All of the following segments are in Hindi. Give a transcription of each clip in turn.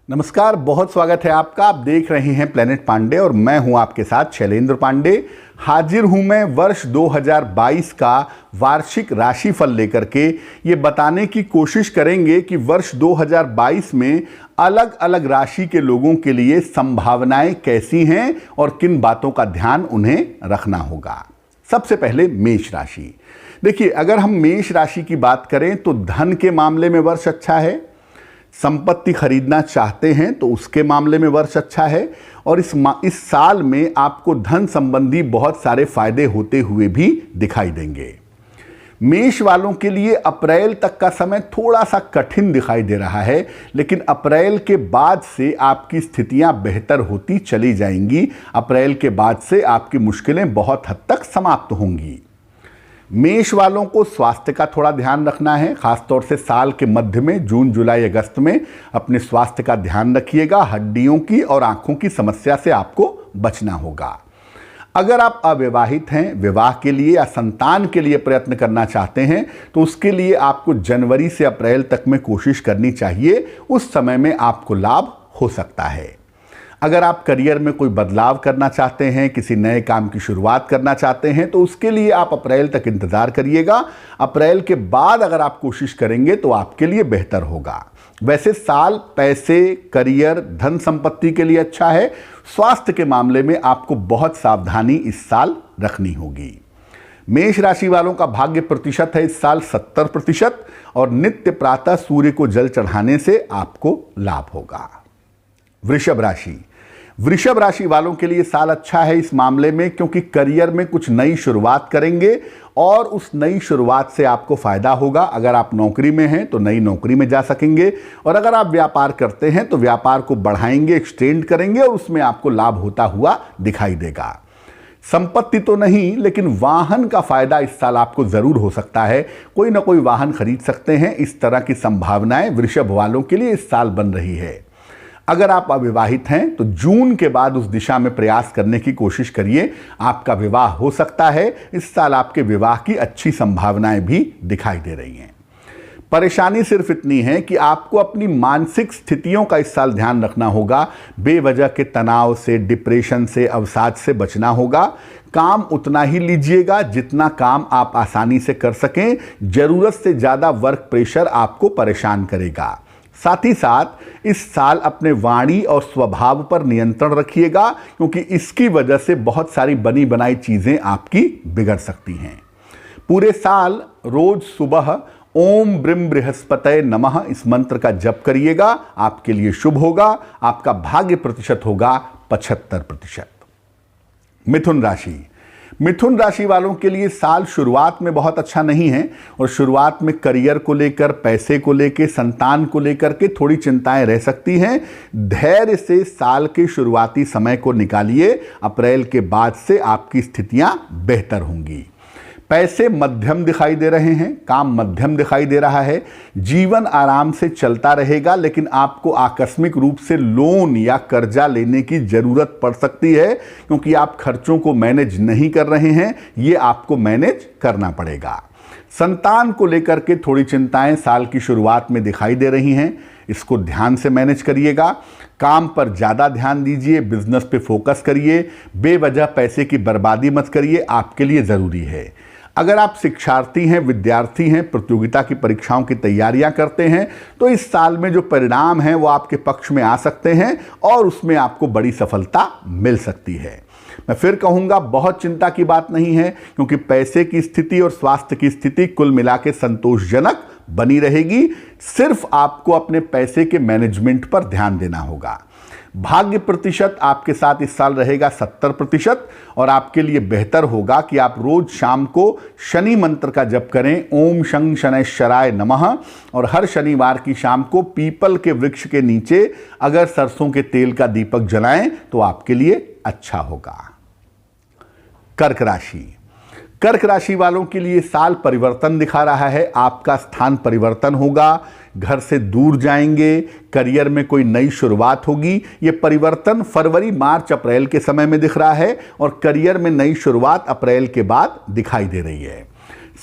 नमस्कार, बहुत स्वागत है आपका। आप देख रहे हैं प्लेनेट पांडे और मैं हूं आपके साथ शैलेंद्र पांडे। हाजिर हूं मैं वर्ष 2022 का वार्षिक राशिफल लेकर के। ये बताने की कोशिश करेंगे कि वर्ष 2022 में अलग अलग राशि के लोगों के लिए संभावनाएं कैसी हैं और किन बातों का ध्यान उन्हें रखना होगा। सबसे पहले मेष राशि। देखिए, अगर हम मेष राशि की बात करें तो धन के मामले में वर्ष अच्छा है। संपत्ति खरीदना चाहते हैं तो उसके मामले में वर्ष अच्छा है और इस साल में आपको धन संबंधी बहुत सारे फायदे होते हुए भी दिखाई देंगे। मेष वालों के लिए अप्रैल तक का समय थोड़ा सा कठिन दिखाई दे रहा है, लेकिन अप्रैल के बाद से आपकी स्थितियां बेहतर होती चली जाएंगी। अप्रैल के बाद से आपकी मुश्किलें बहुत हद तक समाप्त होंगी। मेष वालों को स्वास्थ्य का थोड़ा ध्यान रखना है, खासतौर से साल के मध्य में जून जुलाई अगस्त में अपने स्वास्थ्य का ध्यान रखिएगा। हड्डियों की और आंखों की समस्या से आपको बचना होगा। अगर आप अविवाहित हैं, विवाह के लिए या संतान के लिए प्रयत्न करना चाहते हैं तो उसके लिए आपको जनवरी से अप्रैल तक में कोशिश करनी चाहिए। उस समय में आपको लाभ हो सकता है। अगर आप करियर में कोई बदलाव करना चाहते हैं, किसी नए काम की शुरुआत करना चाहते हैं तो उसके लिए आप अप्रैल तक इंतजार करिएगा। अप्रैल के बाद अगर आप कोशिश करेंगे तो आपके लिए बेहतर होगा। वैसे साल पैसे, करियर, धन संपत्ति के लिए अच्छा है। स्वास्थ्य के मामले में आपको बहुत सावधानी इस साल रखनी होगी। मेष राशि वालों का भाग्य प्रतिशत है इस साल 70% और नित्य प्रातः सूर्य को जल चढ़ाने से आपको लाभ होगा। वृषभ राशि। वृषभ राशि वालों के लिए साल अच्छा है इस मामले में, क्योंकि करियर में कुछ नई शुरुआत करेंगे और उस नई शुरुआत से आपको फायदा होगा। अगर आप नौकरी में हैं तो नई नौकरी में जा सकेंगे और अगर आप व्यापार करते हैं तो व्यापार को बढ़ाएंगे, एक्सटेंड करेंगे और उसमें आपको लाभ होता हुआ दिखाई देगा। संपत्ति तो नहीं, लेकिन वाहन का फायदा इस साल आपको जरूर हो सकता है। कोई ना कोई वाहन खरीद सकते हैं। इस तरह की संभावनाएं वृषभ वालों के लिए इस साल बन रही है। अगर आप अविवाहित हैं तो जून के बाद उस दिशा में प्रयास करने की कोशिश करिए, आपका विवाह हो सकता है। इस साल आपके विवाह की अच्छी संभावनाएं भी दिखाई दे रही हैं। परेशानी सिर्फ इतनी है कि आपको अपनी मानसिक स्थितियों का इस साल ध्यान रखना होगा। बेवजह के तनाव से, डिप्रेशन से, अवसाद से बचना होगा। काम उतना ही लीजिएगा जितना काम आप आसानी से कर सकें। जरूरत से ज्यादा वर्क प्रेशर आपको परेशान करेगा। साथ ही साथ इस साल अपने वाणी और स्वभाव पर नियंत्रण रखिएगा, क्योंकि इसकी वजह से बहुत सारी बनी बनाई चीजें आपकी बिगड़ सकती हैं। पूरे साल रोज सुबह ओम ब्रीम बृहस्पतये नमः इस मंत्र का जप करिएगा, आपके लिए शुभ होगा। आपका भाग्य प्रतिशत होगा 75%। मिथुन राशि। मिथुन राशि वालों के लिए साल शुरुआत में बहुत अच्छा नहीं है और शुरुआत में करियर को लेकर, पैसे को लेकर, संतान को लेकर के थोड़ी चिंताएं रह सकती हैं। धैर्य से साल के शुरुआती समय को निकालिए। अप्रैल के बाद से आपकी स्थितियां बेहतर होंगी। पैसे मध्यम दिखाई दे रहे हैं, काम मध्यम दिखाई दे रहा है। जीवन आराम से चलता रहेगा, लेकिन आपको आकस्मिक रूप से लोन या कर्जा लेने की जरूरत पड़ सकती है, क्योंकि आप खर्चों को मैनेज नहीं कर रहे हैं। ये आपको मैनेज करना पड़ेगा। संतान को लेकर के थोड़ी चिंताएं साल की शुरुआत में दिखाई दे रही हैं। इसको ध्यान से मैनेज करिएगा। काम पर ज्यादा ध्यान दीजिए, बिजनेस पे फोकस करिए। बेवजह पैसे की बर्बादी मत करिए, आपके लिए जरूरी है। अगर आप शिक्षार्थी हैं, विद्यार्थी हैं, प्रतियोगिता की परीक्षाओं की तैयारियां करते हैं तो इस साल में जो परिणाम हैं वो आपके पक्ष में आ सकते हैं और उसमें आपको बड़ी सफलता मिल सकती है। मैं फिर कहूंगा, बहुत चिंता की बात नहीं है, क्योंकि पैसे की स्थिति और स्वास्थ्य की स्थिति कुल मिला के संतोषजनक बनी रहेगी। सिर्फ आपको अपने पैसे के मैनेजमेंट पर ध्यान देना होगा। भाग्य प्रतिशत आपके साथ इस साल रहेगा 70% और आपके लिए बेहतर होगा कि आप रोज शाम को शनि मंत्र का जप करें, ओम शं शनैश्चराय नमः। और हर शनिवार की शाम को पीपल के वृक्ष के नीचे अगर सरसों के तेल का दीपक जलाएं तो आपके लिए अच्छा होगा। कर्क राशि। कर्क राशि वालों के लिए साल परिवर्तन दिखा रहा है। आपका स्थान परिवर्तन होगा, घर से दूर जाएंगे, करियर में कोई नई शुरुआत होगी। ये परिवर्तन फरवरी, मार्च, अप्रैल के समय में दिख रहा है और करियर में नई शुरुआत अप्रैल के बाद दिखाई दे रही है।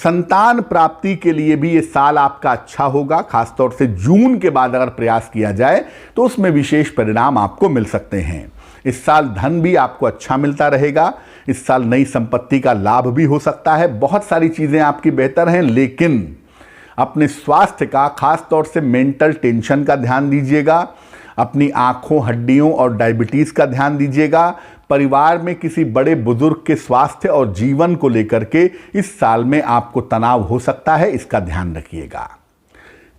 संतान प्राप्ति के लिए भी ये साल आपका अच्छा होगा। खासतौर से जून के बाद अगर प्रयास किया जाए तो उसमें विशेष परिणाम आपको मिल सकते हैं। इस साल धन भी आपको अच्छा मिलता रहेगा। इस साल नई संपत्ति का लाभ भी हो सकता है। बहुत सारी चीजें आपकी बेहतर हैं, लेकिन अपने स्वास्थ्य का, खासतौर से मेंटल टेंशन का ध्यान दीजिएगा। अपनी आंखों, हड्डियों और डायबिटीज का ध्यान दीजिएगा। परिवार में किसी बड़े बुजुर्ग के स्वास्थ्य और जीवन को लेकर के इस साल में आपको तनाव हो सकता है, इसका ध्यान रखिएगा।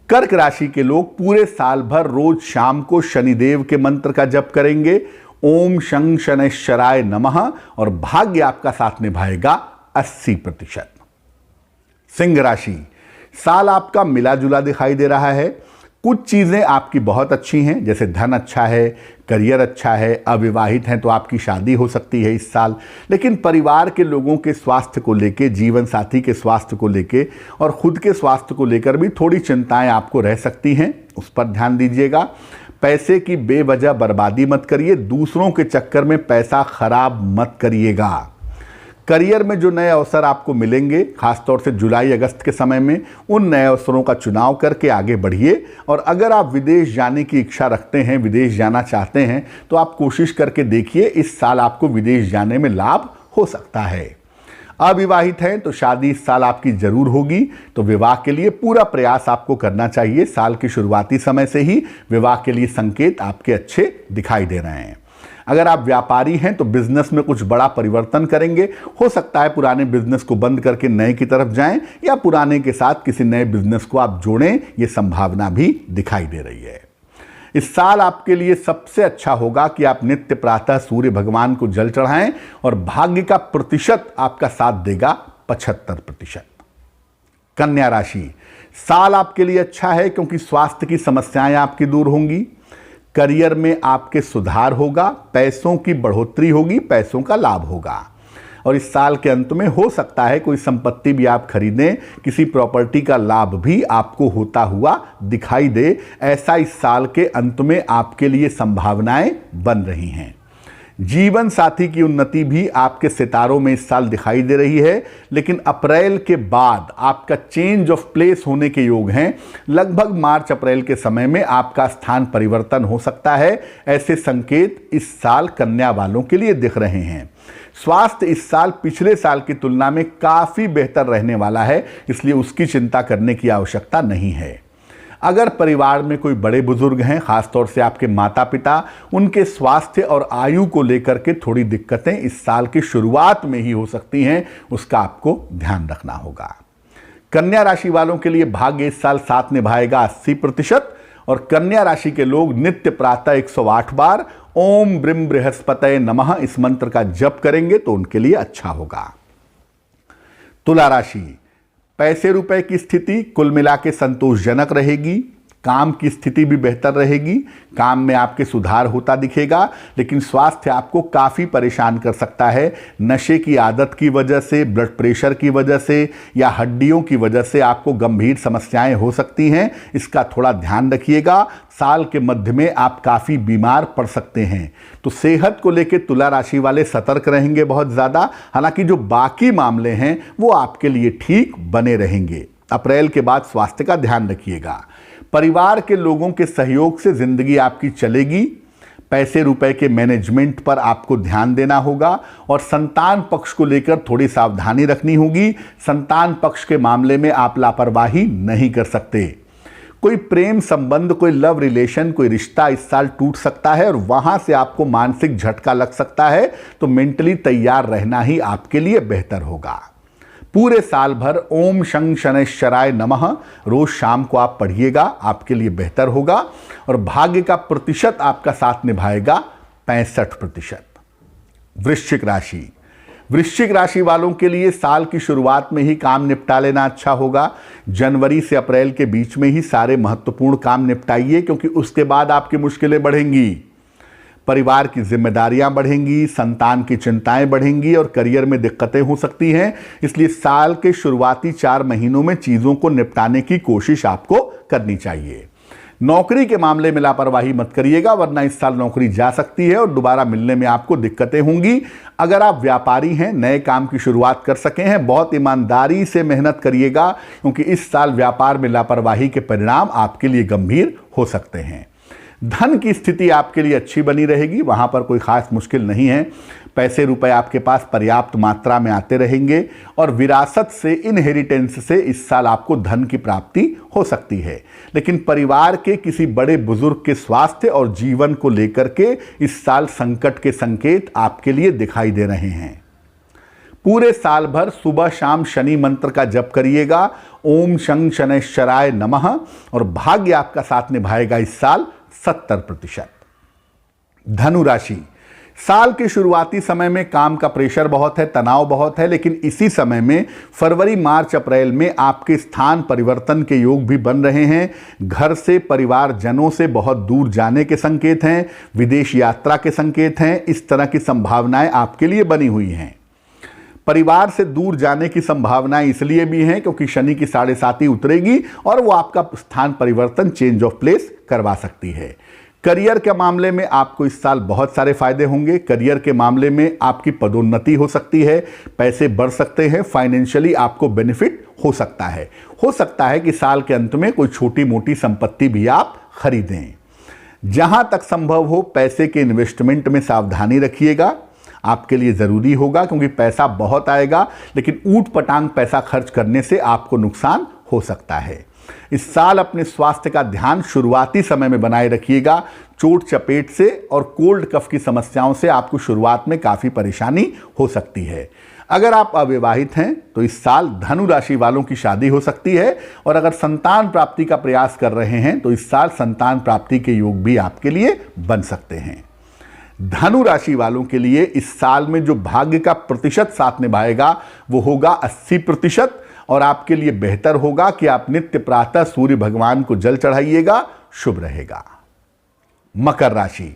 कर्क राशि के लोग पूरे साल भर रोज शाम को शनिदेव के मंत्र का जप करेंगे, ओम शं शनैश्चराय नमः, और भाग्य आपका साथ निभाएगा 80%। सिंह राशि, साल आपका मिला जुला दिखाई दे रहा है। कुछ चीजें आपकी बहुत अच्छी हैं, जैसे धन अच्छा है, करियर अच्छा है, अविवाहित हैं तो आपकी शादी हो सकती है इस साल। लेकिन परिवार के लोगों के स्वास्थ्य को लेके, जीवन साथी के स्वास्थ्य को लेके और खुद के स्वास्थ्य को लेकर भी थोड़ी चिंताएं आपको रह सकती हैं, उस पर ध्यान दीजिएगा। पैसे की बेवजह बर्बादी मत करिए, दूसरों के चक्कर में पैसा खराब मत करिएगा। करियर में जो नए अवसर आपको मिलेंगे, खासतौर से जुलाई अगस्त के समय में, उन नए अवसरों का चुनाव करके आगे बढ़िए। और अगर आप विदेश जाने की इच्छा रखते हैं, विदेश जाना चाहते हैं, तो आप कोशिश करके देखिए, इस साल आपको विदेश जाने में लाभ हो सकता है। अविवाहित हैं तो शादी इस साल आपकी जरूर होगी, तो विवाह के लिए पूरा प्रयास आपको करना चाहिए। साल के शुरुआती समय से ही विवाह के लिए संकेत आपके अच्छे दिखाई दे रहे हैं। अगर आप व्यापारी हैं तो बिजनेस में कुछ बड़ा परिवर्तन करेंगे। हो सकता है पुराने बिजनेस को बंद करके नए की तरफ जाएं, या पुराने के साथ किसी नए बिजनेस को आप जोड़ें, ये संभावना भी दिखाई दे रही है। इस साल आपके लिए सबसे अच्छा होगा कि आप नित्य प्रातः सूर्य भगवान को जल चढ़ाएं, और भाग्य का प्रतिशत आपका साथ देगा 75%। कन्या राशि, साल आपके लिए अच्छा है क्योंकि स्वास्थ्य की समस्याएं आपकी दूर होंगी। करियर में आपके सुधार होगा, पैसों की बढ़ोतरी होगी, पैसों का लाभ होगा। और इस साल के अंत में हो सकता है कोई संपत्ति भी आप खरीदें, किसी प्रॉपर्टी का लाभ भी आपको होता हुआ दिखाई दे। ऐसा इस साल के अंत में आपके लिए संभावनाएं बन रही हैं। जीवन साथी की उन्नति भी आपके सितारों में इस साल दिखाई दे रही है, लेकिन अप्रैल के बाद आपका चेंज ऑफ प्लेस होने के योग हैं। लगभग मार्च अप्रैल के समय में आपका स्थान परिवर्तन हो सकता है। ऐसे संकेत इस साल कन्या वालों के लिए दिख रहे हैं। स्वास्थ्य इस साल पिछले साल की तुलना में काफी बेहतर रहने वाला है, इसलिए उसकी चिंता करने की आवश्यकता नहीं है। अगर परिवार में कोई बड़े बुजुर्ग हैं, खासतौर से आपके माता पिता, उनके स्वास्थ्य और आयु को लेकर के थोड़ी दिक्कतें इस साल की शुरुआत में ही हो सकती हैं, उसका आपको ध्यान रखना होगा। कन्या राशि वालों के लिए भाग्य इस साल साथ निभाएगा 80%, और कन्या राशि के लोग नित्य प्रातः 108 बार ओम ब्रीम बृहस्पतये नमः इस मंत्र का जप करेंगे तो उनके लिए अच्छा होगा। तुला राशि, पैसे रुपए की स्थिति कुल मिला के संतोषजनक रहेगी। काम की स्थिति भी बेहतर रहेगी, काम में आपके सुधार होता दिखेगा, लेकिन स्वास्थ्य आपको काफ़ी परेशान कर सकता है। नशे की आदत की वजह से, ब्लड प्रेशर की वजह से या हड्डियों की वजह से आपको गंभीर समस्याएं हो सकती हैं, इसका थोड़ा ध्यान रखिएगा। साल के मध्य में आप काफ़ी बीमार पड़ सकते हैं, तो सेहत को लेकर तुला राशि वाले सतर्क रहेंगे बहुत ज़्यादा। हालांकि जो बाकी मामले हैं वो आपके लिए ठीक बने रहेंगे। अप्रैल के बाद स्वास्थ्य का ध्यान रखिएगा। परिवार के लोगों के सहयोग से जिंदगी आपकी चलेगी। पैसे रुपए के मैनेजमेंट पर आपको ध्यान देना होगा, और संतान पक्ष को लेकर थोड़ी सावधानी रखनी होगी। संतान पक्ष के मामले में आप लापरवाही नहीं कर सकते। कोई प्रेम संबंध, कोई लव रिलेशन, कोई रिश्ता इस साल टूट सकता है और वहां से आपको मानसिक झटका लग सकता है, तो मेंटली तैयार रहना ही आपके लिए बेहतर होगा। पूरे साल भर ओम शं शनैश्चराय नमः रोज शाम को आप पढ़िएगा, आपके लिए बेहतर होगा। और भाग्य का प्रतिशत आपका साथ निभाएगा 65%। वृश्चिक राशि, वृश्चिक राशि वालों के लिए साल की शुरुआत में ही काम निपटा लेना अच्छा होगा। जनवरी से अप्रैल के बीच में ही सारे महत्वपूर्ण काम निपटाइए, क्योंकि उसके बाद आपकी मुश्किलें बढ़ेंगी। परिवार की जिम्मेदारियां बढ़ेंगी, संतान की चिंताएं बढ़ेंगी और करियर में दिक्कतें हो सकती हैं। इसलिए साल के शुरुआती 4 महीनों में चीजों को निपटाने की कोशिश आपको करनी चाहिए। नौकरी के मामले में लापरवाही मत करिएगा, वरना इस साल नौकरी जा सकती है और दोबारा मिलने में आपको दिक्कतें होंगी। अगर आप व्यापारी हैं, नए काम की शुरुआत कर सके हैं, बहुत ईमानदारी से मेहनत करिएगा, क्योंकि इस साल व्यापार में लापरवाही के परिणाम आपके लिए गंभीर हो सकते हैं। धन की स्थिति आपके लिए अच्छी बनी रहेगी, वहां पर कोई खास मुश्किल नहीं है। पैसे रुपए आपके पास पर्याप्त मात्रा में आते रहेंगे और विरासत से, इनहेरिटेंस से इस साल आपको धन की प्राप्ति हो सकती है। लेकिन परिवार के किसी बड़े बुजुर्ग के स्वास्थ्य और जीवन को लेकर के इस साल संकट के संकेत आपके लिए दिखाई दे रहे हैं। पूरे साल भर सुबह शाम शनि मंत्र का जप करिएगा, ओम शं शनैश्चराय नमः, और भाग्य आपका साथ निभाएगा इस साल 70%। धनु राशि, साल के शुरुआती समय में काम का प्रेशर बहुत है, तनाव बहुत है, लेकिन इसी समय में फरवरी मार्च अप्रैल में आपके स्थान परिवर्तन के योग भी बन रहे हैं। घर से, परिवारजनों से बहुत दूर जाने के संकेत हैं, विदेश यात्रा के संकेत हैं। इस तरह की संभावनाएं आपके लिए बनी हुई हैं। परिवार से दूर जाने की संभावनाएं इसलिए भी हैं क्योंकि शनि की 7.5 उतरेगी और वो आपका स्थान परिवर्तन, चेंज ऑफ प्लेस करवा सकती है। करियर के मामले में आपको इस साल बहुत सारे फायदे होंगे। करियर के मामले में आपकी पदोन्नति हो सकती है, पैसे बढ़ सकते हैं, फाइनेंशियली आपको बेनिफिट हो सकता है। हो सकता है कि साल के अंत में कोई छोटी मोटी संपत्ति भी आप खरीदें। जहां तक संभव हो पैसे के इन्वेस्टमेंट में सावधानी रखिएगा, आपके लिए ज़रूरी होगा, क्योंकि पैसा बहुत आएगा लेकिन ऊट पटांग पैसा खर्च करने से आपको नुकसान हो सकता है। इस साल अपने स्वास्थ्य का ध्यान शुरुआती समय में बनाए रखिएगा। चोट चपेट से और कोल्ड कफ की समस्याओं से आपको शुरुआत में काफ़ी परेशानी हो सकती है। अगर आप अविवाहित हैं तो इस साल धनु राशि वालों की शादी हो सकती है, और अगर संतान प्राप्ति का प्रयास कर रहे हैं तो इस साल संतान प्राप्ति के योग भी आपके लिए बन सकते हैं। धनु राशि वालों के लिए इस साल में जो भाग्य का प्रतिशत साथ निभाएगा वो होगा 80%, और आपके लिए बेहतर होगा कि आप नित्य प्रातः सूर्य भगवान को जल चढ़ाइएगा, शुभ रहेगा। मकर राशि,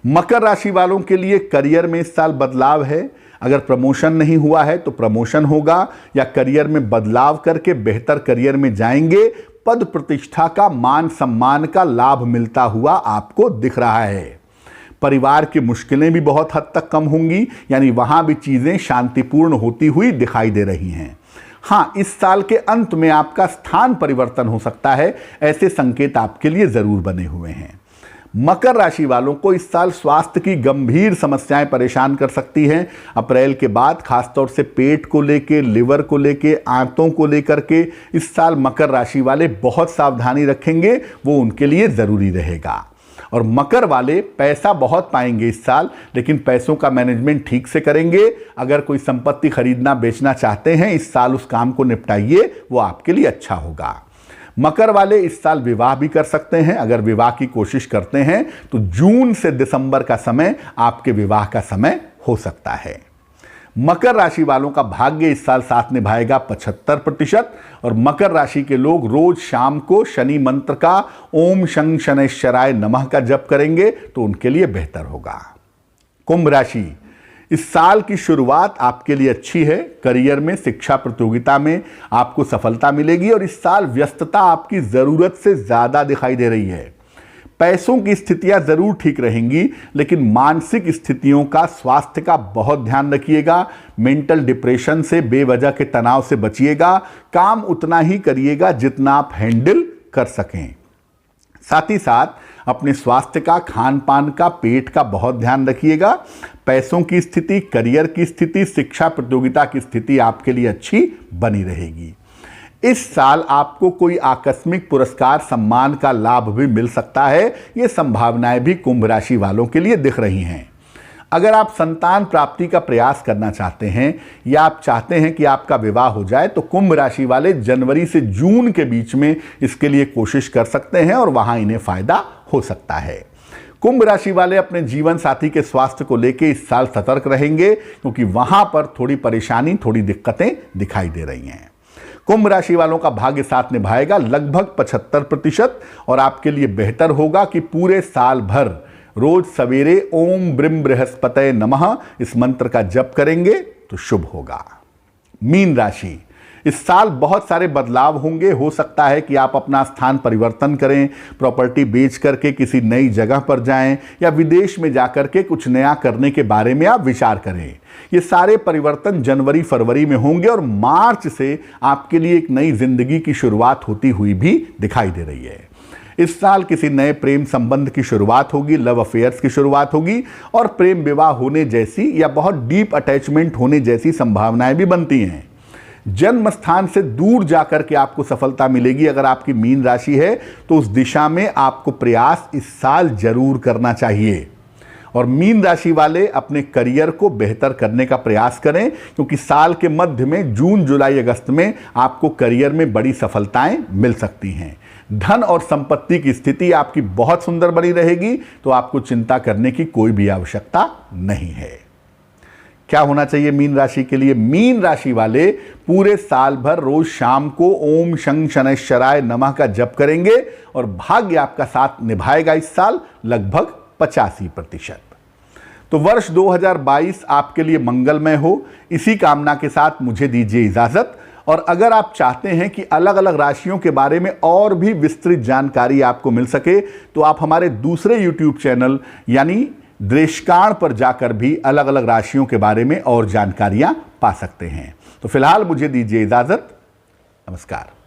मकर राशि वालों के लिए करियर में इस साल बदलाव है। अगर प्रमोशन नहीं हुआ है तो प्रमोशन होगा, या करियर में बदलाव करके बेहतर करियर में जाएंगे। पद प्रतिष्ठा का, मान सम्मान का लाभ मिलता हुआ आपको दिख रहा है। परिवार की मुश्किलें भी बहुत हद तक कम होंगी, यानी वहां भी चीजें शांतिपूर्ण होती हुई दिखाई दे रही हैं। हाँ, इस साल के अंत में आपका स्थान परिवर्तन हो सकता है, ऐसे संकेत आपके लिए जरूर बने हुए हैं। मकर राशि वालों को इस साल स्वास्थ्य की गंभीर समस्याएं परेशान कर सकती हैं। अप्रैल के बाद खासतौर से पेट को लेके, लिवर को लेके, आंतों को लेकर के इस साल मकर राशि वाले बहुत सावधानी रखेंगे, वो उनके लिए जरूरी रहेगा। और मकर वाले पैसा बहुत पाएंगे इस साल, लेकिन पैसों का मैनेजमेंट ठीक से करेंगे। अगर कोई संपत्ति खरीदना बेचना चाहते हैं इस साल उस काम को निपटाइए, वो आपके लिए अच्छा होगा। मकर वाले इस साल विवाह भी कर सकते हैं। अगर विवाह की कोशिश करते हैं तो जून से दिसंबर का समय आपके विवाह का समय हो सकता है। मकर राशि वालों का भाग्य इस साल साथ निभाएगा 75%, और मकर राशि के लोग रोज शाम को शनि मंत्र का ओम शं शनैश्चराय नमः का जप करेंगे तो उनके लिए बेहतर होगा। कुंभ राशि, इस साल की शुरुआत आपके लिए अच्छी है। करियर में, शिक्षा प्रतियोगिता में आपको सफलता मिलेगी, और इस साल व्यस्तता आपकी जरूरत से ज्यादा दिखाई दे रही है। पैसों की स्थितियां जरूर ठीक रहेंगी, लेकिन मानसिक स्थितियों का, स्वास्थ्य का बहुत ध्यान रखिएगा। मेंटल डिप्रेशन से, बेवजह के तनाव से बचिएगा। काम उतना ही करिएगा जितना आप हैंडल कर सकें। साथ ही साथ अपने स्वास्थ्य का, खान पान का, पेट का बहुत ध्यान रखिएगा। पैसों की स्थिति, करियर की स्थिति, शिक्षा प्रतियोगिता की स्थिति आपके लिए अच्छी बनी रहेगी। इस साल आपको कोई आकस्मिक पुरस्कार, सम्मान का लाभ भी मिल सकता है। ये संभावनाएं भी कुंभ राशि वालों के लिए दिख रही हैं। अगर आप संतान प्राप्ति का प्रयास करना चाहते हैं या आप चाहते हैं कि आपका विवाह हो जाए तो कुंभ राशि वाले जनवरी से जून के बीच में इसके लिए कोशिश कर सकते हैं, और वहां इन्हें फायदा हो सकता है। कुंभ राशि वाले अपने जीवन साथी के स्वास्थ्य को लेकर इस साल सतर्क रहेंगे, क्योंकि वहां पर थोड़ी परेशानी, थोड़ी दिक्कतें दिखाई दे रही हैं। कुंभ राशि वालों का भाग्य साथ निभाएगा लगभग 75%, और आपके लिए बेहतर होगा कि पूरे साल भर रोज सवेरे ओम ब्रिम बृहस्पतये नमः इस मंत्र का जप करेंगे तो शुभ होगा। मीन राशि, इस साल बहुत सारे बदलाव होंगे। हो सकता है कि आप अपना स्थान परिवर्तन करें, प्रॉपर्टी बेच करके किसी नई जगह पर जाएं या विदेश में जाकर के कुछ नया करने के बारे में आप विचार करें। ये सारे परिवर्तन जनवरी फरवरी में होंगे और मार्च से आपके लिए एक नई जिंदगी की शुरुआत होती हुई भी दिखाई दे रही है। इस साल किसी नए प्रेम संबंध की शुरुआत होगी, लव अफेयर्स की शुरुआत होगी और प्रेम विवाह होने जैसी या बहुत डीप अटैचमेंट होने जैसी संभावनाएं भी बनती हैं। जन्म स्थान से दूर जाकर के आपको सफलता मिलेगी। अगर आपकी मीन राशि है तो उस दिशा में आपको प्रयास इस साल जरूर करना चाहिए। और मीन राशि वाले अपने करियर को बेहतर करने का प्रयास करें, क्योंकि साल के मध्य में जून जुलाई अगस्त में आपको करियर में बड़ी सफलताएं मिल सकती हैं। धन और संपत्ति की स्थिति आपकी बहुत सुंदर बनी रहेगी, तो आपको चिंता करने की कोई भी आवश्यकता नहीं है। क्या होना चाहिए मीन राशि के लिए? मीन राशि वाले पूरे साल भर रोज शाम को ओम शं शनैश्चराय नमः का जप करेंगे और भाग्य आपका साथ निभाएगा इस साल लगभग 85%। तो वर्ष 2022 आपके लिए मंगलमय हो, इसी कामना के साथ मुझे दीजिए इजाजत। और अगर आप चाहते हैं कि अलग अलग राशियों के बारे में और भी विस्तृत जानकारी आपको मिल सके, तो आप हमारे दूसरे YouTube चैनल यानी दृष्काण पर जाकर भी अलग अलग राशियों के बारे में और जानकारियां पा सकते हैं। तो फिलहाल मुझे दीजिए इजाजत। नमस्कार।